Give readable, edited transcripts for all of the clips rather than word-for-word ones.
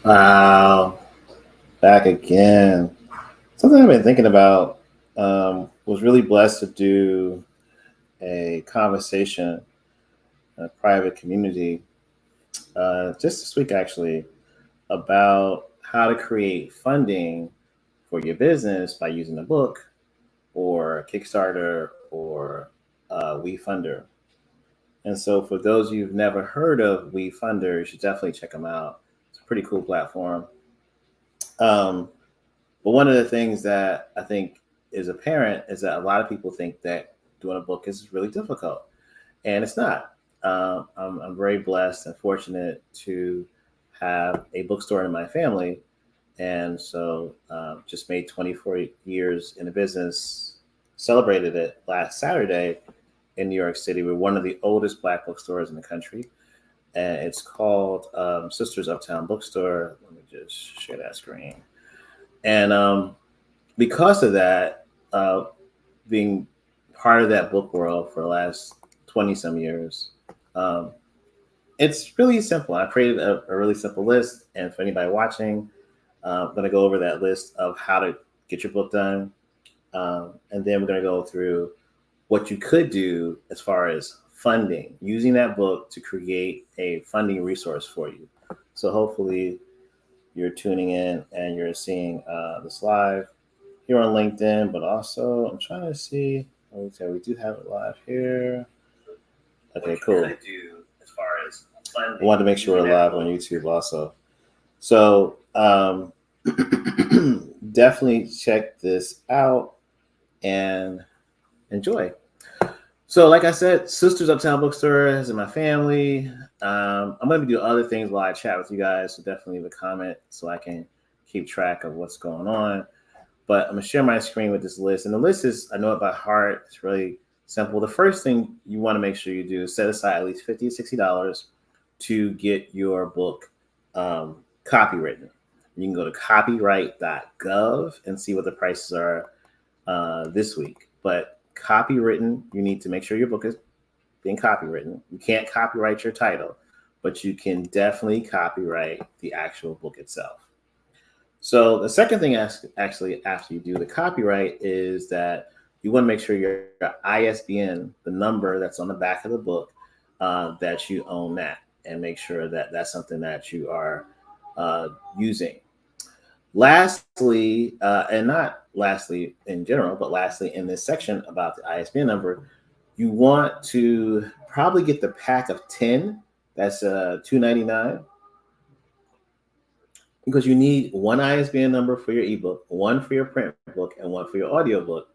Wow, back again. Something I've been thinking about. Was really blessed to do a conversation in a private community just this week, actually, about how to create funding for your business by using a book or Kickstarter or WeFunder. And so, for those of you who've never heard of WeFunder, you should definitely check them out. It's a pretty cool platform. Um, But one of the things that I think is apparent is that a lot of people think that doing a book is really difficult, and it's not. I'm very blessed and fortunate to have a bookstore in my family, and so just made 24 years in the business. Celebrated it last Saturday in New York City. We're one of the oldest Black bookstores in the country, and it's called Sisters Uptown Bookstore. Let me just share that screen. And because of that, being part of that book world for the last 20 some years, um, it's really simple. I created a really simple list. And for anybody watching, I'm going to go over that list of how to get your book done. And then we're going to go through what you could do as far as funding, using that book to create a funding resource for you. So hopefully you're tuning in and you're seeing this live here on LinkedIn, but also I'm trying to see. Okay, we do have it live here. Okay, cool. I wanted to make sure we're live on YouTube also. So definitely check this out and enjoy. So, like I said, Sisters Uptown Bookstore is in my family. I'm going to do other things while I chat with you guys. So definitely leave a comment so I can keep track of what's going on. But I'm going to share my screen with this list. And the list is, I know it by heart. It's really simple. The first thing you want to make sure you do is set aside at least $50 to $60 to get your book copywritten. You can go to copyright.gov and see what the prices are this week. But copywritten, you need to make sure your book is being copywritten. You can't copyright your title, but you can definitely copyright the actual book itself. So the second thing, actually, after you do the copyright, is that you want to make sure your ISBN, the number that's on the back of the book, that you own that, and make sure that that's something that you are using. Lastly, and not lastly in general, but lastly in this section about the ISBN number, you want to probably get the pack of 10. That's $2.99, because you need one ISBN number for your ebook, one for your print book, and one for your audiobook.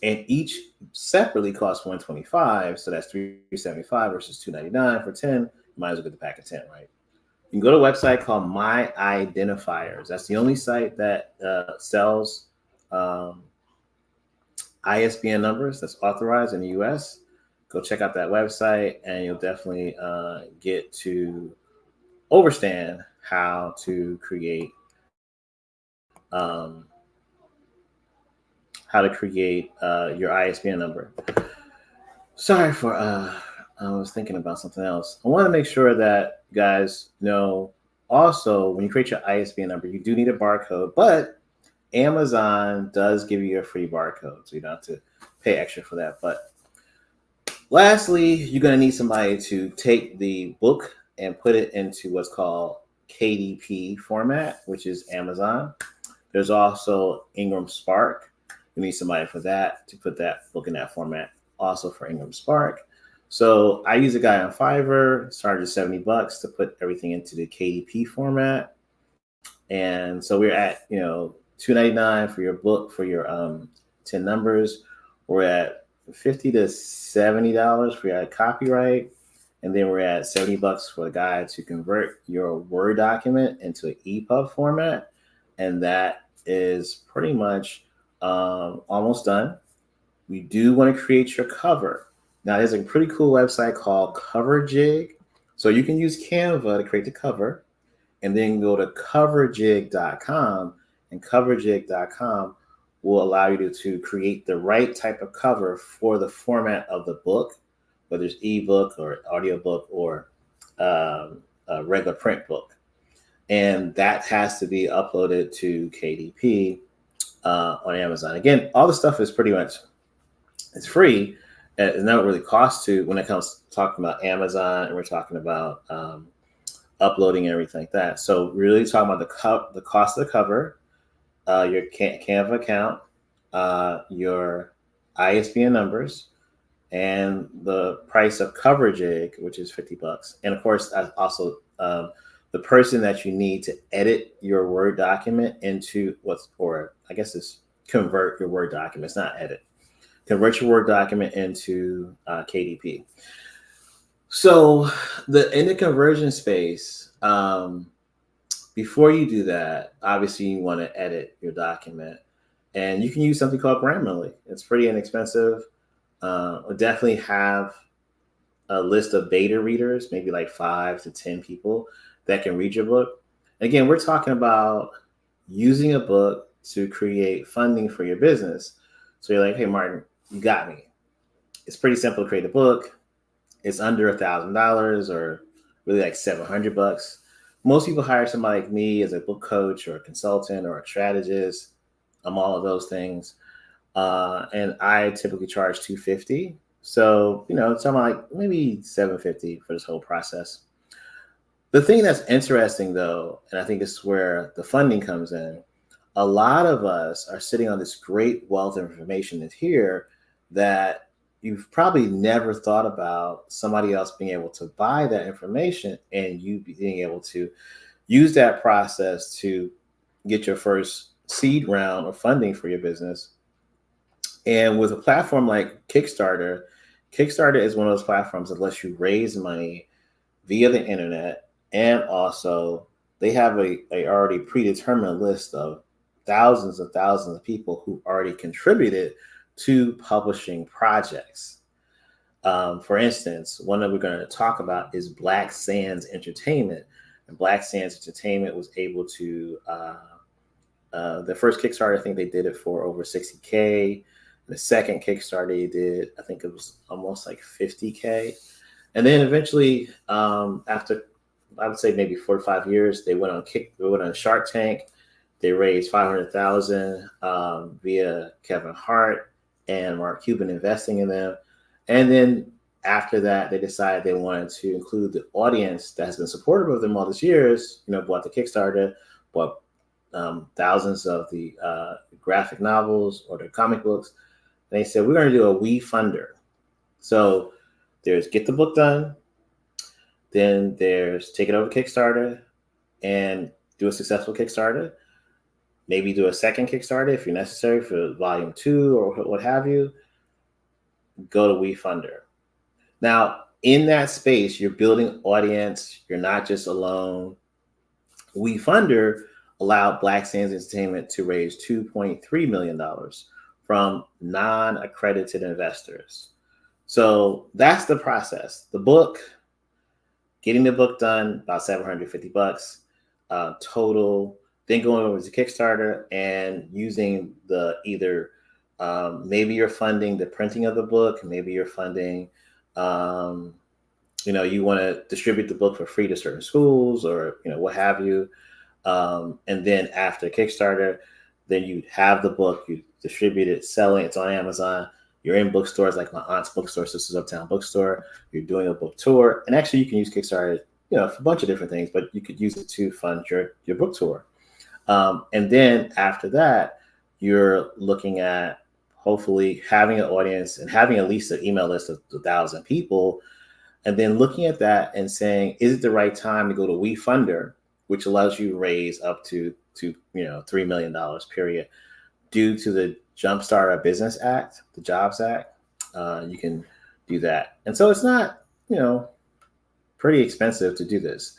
And each separately costs $125. So that's $375 versus $2.99 for 10. You might as well get the pack of 10, right? You can go to a website called My Identifiers. That's the only site that sells ISBN numbers that's authorized in the US. Go check out that website and you'll definitely get to understand how to create your ISBN number. Sorry for I was thinking about something else. I want to make sure that you guys know also when you create your ISBN number, you do need a barcode, but Amazon does give you a free barcode, so you don't have to pay extra for that. But lastly, you're going to need somebody to take the book and put it into what's called KDP format, which is Amazon. There's also Ingram Spark. You need somebody for that, to put that book in that format, also for Ingram Spark. So I use a guy on Fiverr, charges $70 to put everything into the KDP format. And so we're at, $2.99 for your book, for your 10 numbers. We're at $50 to $70 for your copyright. And then we're at $70 for the guy to convert your Word document into an EPUB format. And that is pretty much almost done. We do want to create your cover. Now, there's a pretty cool website called CoverJig. So you can use Canva to create the cover, and then go to coverjig.com, and coverjig.com will allow you to create the right type of cover for the format of the book, whether it's ebook or audiobook or a regular print book. And that has to be uploaded to KDP on Amazon. Again, all the stuff is pretty much, it's free. It's not really cost to when it comes to talking about Amazon and we're talking about uploading and everything like that. So really talking about the cost of the cover, your Canva account, your ISBN numbers, and the price of coverage egg, which is $50. And of course, also the person that you need to edit your Word document into or I guess it's convert your Word document. It's not edit. Convert your Word document into KDP. So in the conversion space, before you do that, obviously you want to edit your document, and you can use something called Grammarly. It's pretty inexpensive. We'll definitely have a list of beta readers, maybe like 5 to 10 people that can read your book. Again, we're talking about using a book to create funding for your business. So you're like, hey, Martin, you got me. It's pretty simple to create a book. It's under $1,000 or really like $700. Most people hire somebody like me as a book coach or a consultant or a strategist. I'm all of those things. And I typically charge $250. So, something like maybe $750 for this whole process. The thing that's interesting though, and I think this is where the funding comes in, a lot of us are sitting on this great wealth of information that's here that you've probably never thought about somebody else being able to buy that information and you being able to use that process to get your first seed round of funding for your business. And with a platform like Kickstarter is one of those platforms that lets you raise money via the internet. And also they have a already predetermined list of thousands of people who already contributed to publishing projects. For instance, one that we're going to talk about is Black Sands Entertainment. And Black Sands Entertainment was able to, the first Kickstarter, I think they did it for over $60K. The second Kickstarter they did, I think it was almost like $50K. And then eventually, after I would say maybe 4 or 5 years, they went on Shark Tank. They raised $500,000 via Kevin Hart and Mark Cuban investing in them. And then after that, they decided they wanted to include the audience that has been supportive of them all these years, bought the Kickstarter, bought thousands of the graphic novels or the comic books. And they said, we're going to do a WeFunder. So there's get the book done. Then there's take it over Kickstarter and do a successful Kickstarter. Maybe do a second Kickstarter if you're necessary for volume 2 or what have you. Go to WeFunder. Now, in that space, you're building audience. You're not just alone. WeFunder allowed Black Sands Entertainment to raise $2.3 million from non-accredited investors. So that's the process. The book, getting the book done, about $750 total. Then going over to Kickstarter and using the either maybe you're funding the printing of the book, maybe you're funding, you want to distribute the book for free to certain schools or what have you. And then after Kickstarter, then you have the book, you distribute it, selling it's on Amazon. You're in bookstores like my aunt's bookstore, Sisters Uptown Bookstore. You're doing a book tour, and actually you can use Kickstarter, for a bunch of different things, but you could use it to fund your book tour. And then after that, you're looking at hopefully having an audience and having at least an email list of 1,000 people, and then looking at that and saying, is it the right time to go to WeFunder, which allows you to raise up to $3 million period. Due to the Jumpstart Our Business Act, the Jobs Act, you can do that. And so it's not, pretty expensive to do this.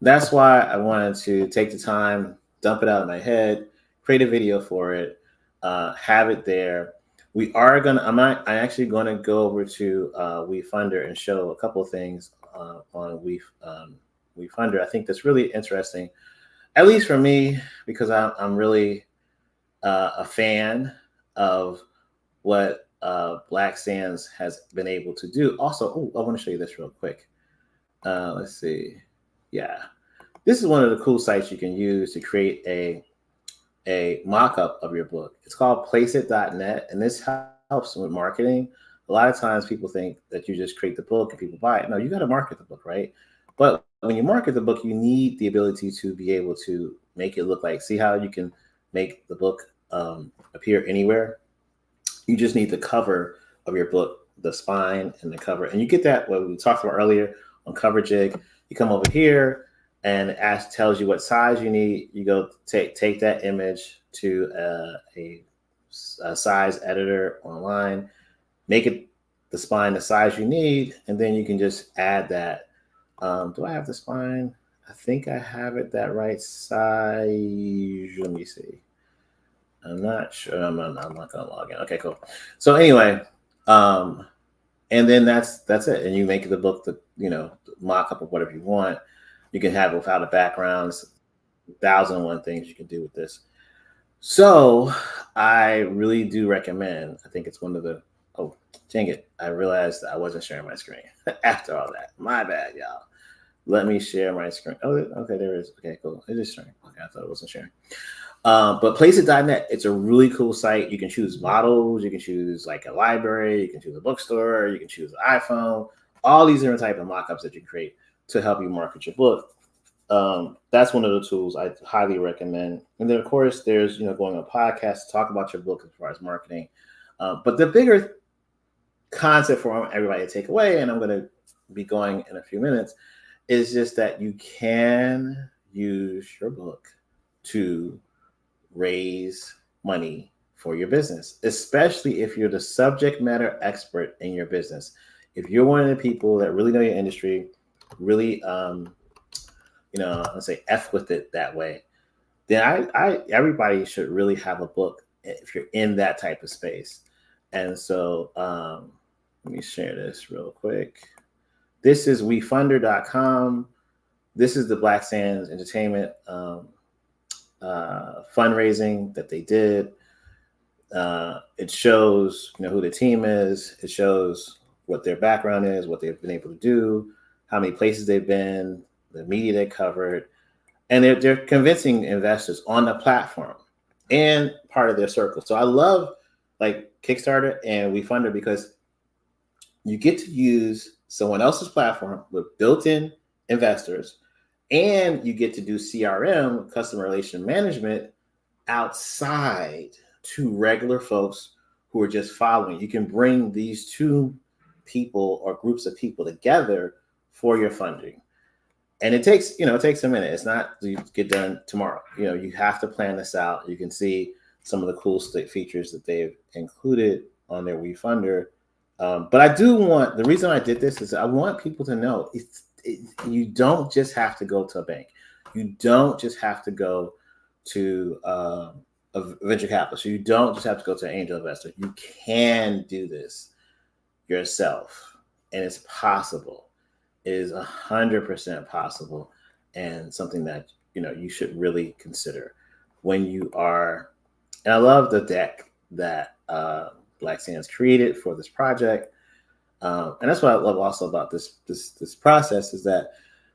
That's why I wanted to take the time, dump it out of my head, create a video for it, have it there. I'm actually going to go over to WeFunder and show a couple of things on WeFunder. I think that's really interesting, at least for me, because I'm really a fan of what Black Sands has been able to do. Also, I want to show you this real quick. Let's see. Yeah, this is one of the cool sites you can use to create a mock-up of your book. It's called placeit.net, and this helps with marketing. A lot of times people think that you just create the book and people buy it. No, you got to market the book, right? But when you market the book, you need the ability to be able to make it look like, see how you can make the book appear anywhere. You just need the cover of your book, the spine and the cover. And you get that what we talked about earlier on CoverJig. You come over here and it tells you what size you need. You go take that image to a size editor online, make it the spine the size you need, and then you can just add that. Do I have the spine? I think I have it that right size. Let me see. I'm not sure. I'm not gonna log in. Okay, cool. So anyway, um, and then that's it. And you make the book the mock up of whatever you want. You can have it without a background. 1,001 things you can do with this. So I really do recommend. I think it's one of the. Oh, dang it! I realized I wasn't sharing my screen after all that. My bad, y'all. Let me share my screen. Oh, okay, there it is. Okay, cool. It is sharing. Okay, I thought it wasn't sharing. But placeit.net, it's a really cool site. You can choose models, you can choose like a library, you can choose a bookstore, you can choose an iPhone, all these different type of mockups that you create to help you market your book. That's one of the tools I highly recommend. And then of course there's going on podcasts to talk about your book as far as marketing. But the bigger concept for everybody to take away, and I'm going to be going in a few minutes, is just that you can use your book to raise money for your business, especially if you're the subject matter expert in your business. If you're one of the people that really know your industry, really, let's say F with it that way, then everybody should really have a book if you're in that type of space. And so let me share this real quick. This is wefunder.com. This is the Black Sands Entertainment fundraising that they did. It shows who the team is. It shows what their background is, what they've been able to do, how many places they've been, the media they covered, and they're convincing investors on the platform and part of their circle. So I love like Kickstarter and WeFunder because you get to use someone else's platform with built-in investors, and you get to do CRM, customer relation management, outside to regular folks who are just following. You can bring these two people or groups of people together for your funding. And it takes a minute. It's not you get done tomorrow. You have to plan this out. You can see some of the cool features that they've included on their WeFunder. But I do want, the reason I did this is I want people to know you don't just have to go to a bank. You don't just have to go to a venture capitalist. You don't just have to go to an angel investor. You can do this yourself, and it's possible. It is 100% possible, and something that you should really consider when you are. And I love the deck that Black Sands created for this project, and that's what I love also about this process is that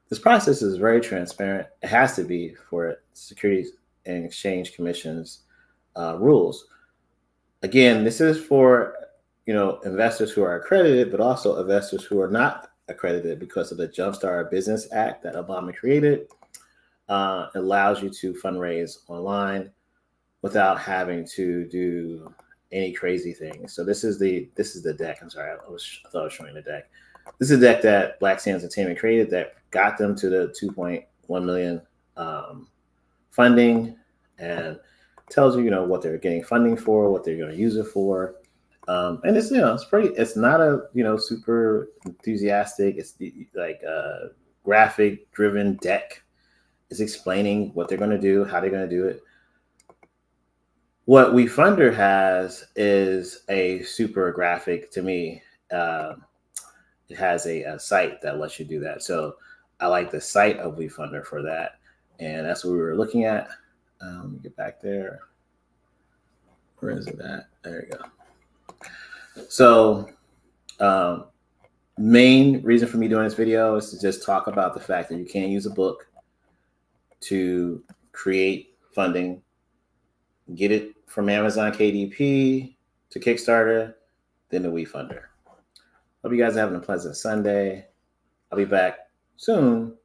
this process is very transparent. It has to be for Securities and Exchange Commission's rules. Again, this is for investors who are accredited, but also investors who are not accredited because of the Jumpstart Business Act that Obama created. Allows you to fundraise online without having to do any crazy things. So this is the deck. I'm sorry, I thought I was showing the deck. This is a deck that Black Sands Entertainment created that got them to the 2.1 million funding, and tells you what they're getting funding for, what they're going to use it for. And it's it's pretty. It's not a super enthusiastic. It's like a graphic driven deck. It's explaining what they're going to do, how they're going to do it. What WeFunder has is a super graphic to me. It has a site that lets you do that. So I like the site of WeFunder for that, and that's what we were looking at. Let me get back there. Where is it at? There you go. So main reason for me doing this video is to just talk about the fact that you can use a book to create funding, get it from Amazon KDP to Kickstarter, then to WeFunder. Hope you guys are having a pleasant Sunday. I'll be back soon,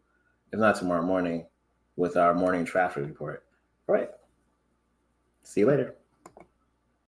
if not tomorrow morning, with our morning traffic report. All right. See you later.